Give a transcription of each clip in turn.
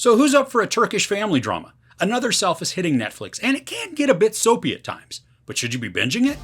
So who's up for a Turkish family drama? Another Self is hitting Netflix, and it can get a bit soapy at times. But should you be binging it?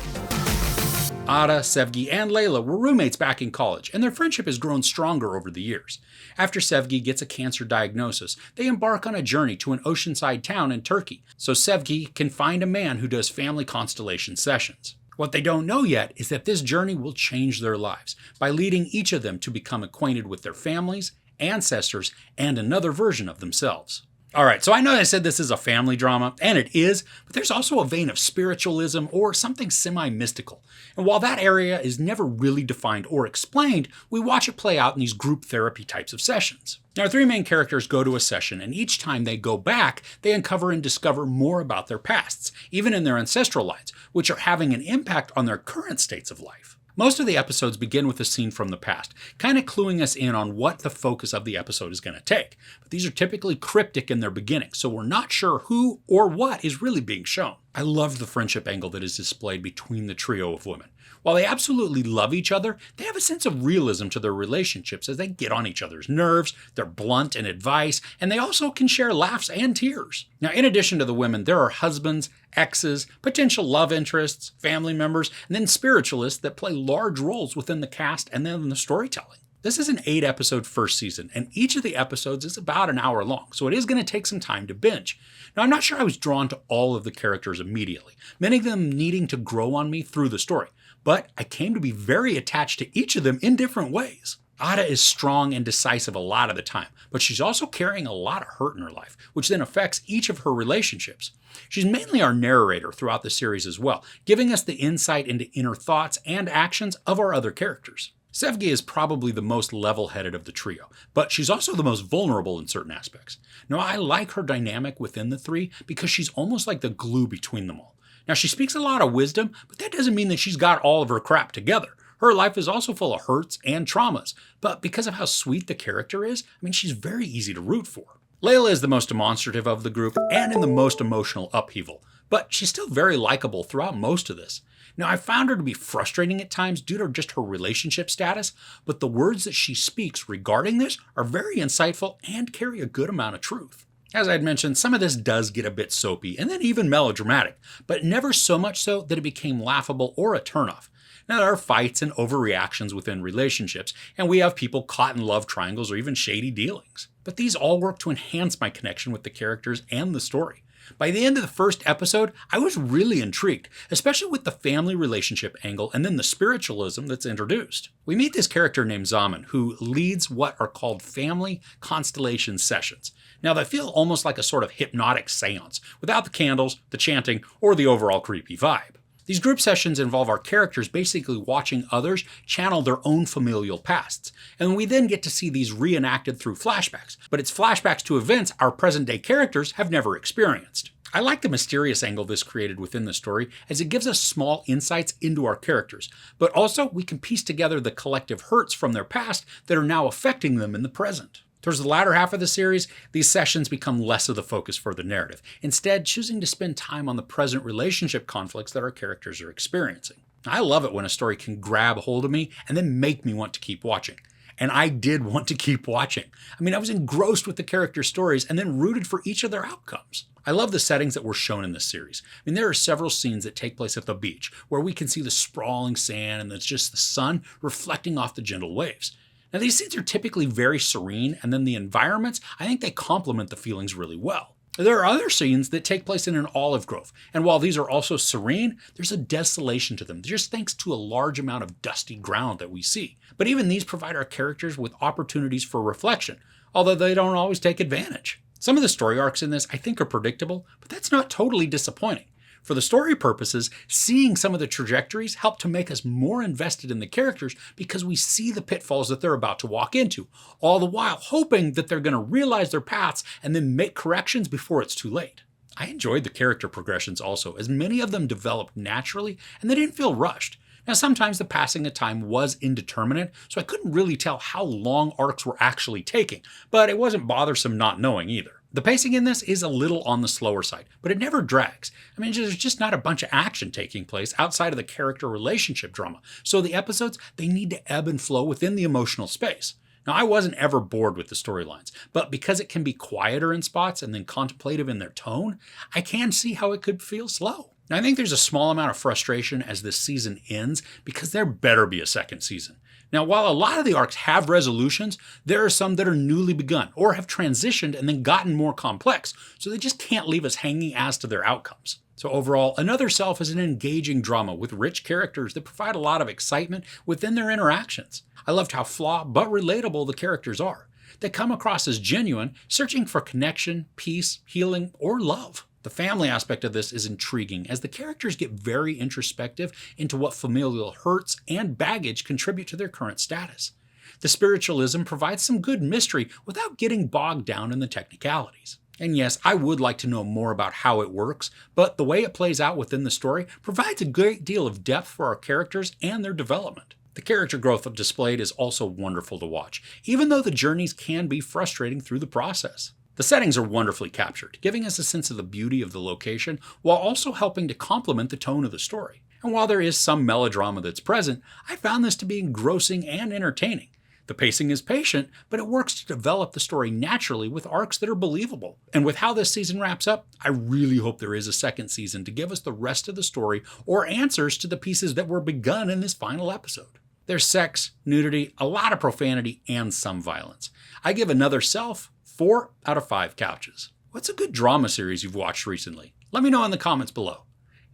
Ada, Sevgi, and Leyla were roommates back in college, and their friendship has grown stronger over the years. After Sevgi gets a cancer diagnosis, they embark on a journey to an oceanside town in Turkey, so Sevgi can find a man who does family constellation sessions. What they don't know yet is that this journey will change their lives by leading each of them to become acquainted with their families, ancestors, and another version of themselves. Alright, so I know I said this is a family drama, and it is, but there's also a vein of spiritualism or something semi-mystical. And while that area is never really defined or explained, we watch it play out in these group therapy types of sessions. Now, our three main characters go to a session, and each time they go back, they uncover and discover more about their pasts, even in their ancestral lines, which are having an impact on their current states of life. Most of the episodes begin with a scene from the past, kind of cluing us in on what the focus of the episode is going to take. But these are typically cryptic in their beginning, so we're not sure who or what is really being shown. I love the friendship angle that is displayed between the trio of women. While they absolutely love each other, they have a sense of realism to their relationships as they get on each other's nerves, they're blunt in advice, and they also can share laughs and tears. Now, in addition to the women, there are husbands, exes, potential love interests, family members, and then spiritualists that play large roles within the cast and then the storytelling. This is an 8-episode first season, and each of the episodes is about an hour long, so it is going to take some time to binge. Now, I'm not sure I was drawn to all of the characters immediately, many of them needing to grow on me through the story, but I came to be very attached to each of them in different ways. Ada is strong and decisive a lot of the time, but she's also carrying a lot of hurt in her life, which then affects each of her relationships. She's mainly our narrator throughout the series as well, giving us the insight into inner thoughts and actions of our other characters. Sevgi is probably the most level-headed of the trio, but she's also the most vulnerable in certain aspects. Now, I like her dynamic within the three because she's almost like the glue between them all. Now, she speaks a lot of wisdom, but that doesn't mean that she's got all of her crap together. Her life is also full of hurts and traumas, but because of how sweet the character is, she's very easy to root for. Leyla is the most demonstrative of the group and in the most emotional upheaval, but she's still very likable throughout most of this. Now, I found her to be frustrating at times due to just her relationship status, but the words that she speaks regarding this are very insightful and carry a good amount of truth. As I had mentioned, some of this does get a bit soapy and then even melodramatic, but never so much so that it became laughable or a turnoff. Now, there are fights and overreactions within relationships, and we have people caught in love triangles or even shady dealings. But these all work to enhance my connection with the characters and the story. By the end of the first episode, I was really intrigued, especially with the family relationship angle and then the spiritualism that's introduced. We meet this character named Zaman, who leads what are called family constellation sessions. Now, they feel almost like a sort of hypnotic seance, without the candles, the chanting, or the overall creepy vibe. These group sessions involve our characters basically watching others channel their own familial pasts, and we then get to see these reenacted through flashbacks, but it's flashbacks to events our present-day characters have never experienced. I like the mysterious angle this created within the story, as it gives us small insights into our characters, but also we can piece together the collective hurts from their past that are now affecting them in the present. Towards the latter half of the series, these sessions become less of the focus for the narrative, instead choosing to spend time on the present relationship conflicts that our characters are experiencing. I love it when a story can grab hold of me and then make me want to keep watching. And I did want to keep watching. I was engrossed with the character stories and then rooted for each of their outcomes. I love the settings that were shown in this series. There are several scenes that take place at the beach, where we can see the sprawling sand and it's just the sun reflecting off the gentle waves. Now, these scenes are typically very serene, and then the environments, I think they complement the feelings really well. There are other scenes that take place in an olive grove, and while these are also serene, there's a desolation to them, just thanks to a large amount of dusty ground that we see. But even these provide our characters with opportunities for reflection, although they don't always take advantage. Some of the story arcs in this I think are predictable, but that's not totally disappointing. For the story purposes, seeing some of the trajectories help to make us more invested in the characters because we see the pitfalls that they're about to walk into, all the while hoping that they're going to realize their paths and then make corrections before it's too late. I enjoyed the character progressions also, as many of them developed naturally and they didn't feel rushed. Now, sometimes the passing of time was indeterminate, so I couldn't really tell how long arcs were actually taking, but it wasn't bothersome not knowing either. The pacing in this is a little on the slower side, but it never drags. There's just not a bunch of action taking place outside of the character relationship drama, so the episodes, they need to ebb and flow within the emotional space. Now, I wasn't ever bored with the storylines, but because it can be quieter in spots and then contemplative in their tone, I can see how it could feel slow. Now, I think there's a small amount of frustration as this season ends because there better be a second season. Now, while a lot of the arcs have resolutions, there are some that are newly begun or have transitioned and then gotten more complex, so they just can't leave us hanging as to their outcomes. So overall, Another Self is an engaging drama with rich characters that provide a lot of excitement within their interactions. I loved how flawed but relatable the characters are. They come across as genuine, searching for connection, peace, healing, or love. The family aspect of this is intriguing as the characters get very introspective into what familial hurts and baggage contribute to their current status. The spiritualism provides some good mystery without getting bogged down in the technicalities. And yes, I would like to know more about how it works, but the way it plays out within the story provides a great deal of depth for our characters and their development. The character growth displayed is also wonderful to watch, even though the journeys can be frustrating through the process. The settings are wonderfully captured, giving us a sense of the beauty of the location while also helping to complement the tone of the story. And while there is some melodrama that's present, I found this to be engrossing and entertaining. The pacing is patient, but it works to develop the story naturally with arcs that are believable. And with how this season wraps up, I really hope there is a second season to give us the rest of the story or answers to the pieces that were begun in this final episode. There's sex, nudity, a lot of profanity, and some violence. I give Another Self 4 out of 5 couches. What's a good drama series you've watched recently? Let me know in the comments below.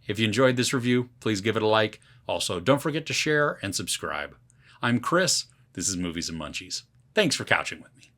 If you enjoyed this review, please give it a like. Also, don't forget to share and subscribe. I'm Chris. This is Movies and Munchies. Thanks for couching with me.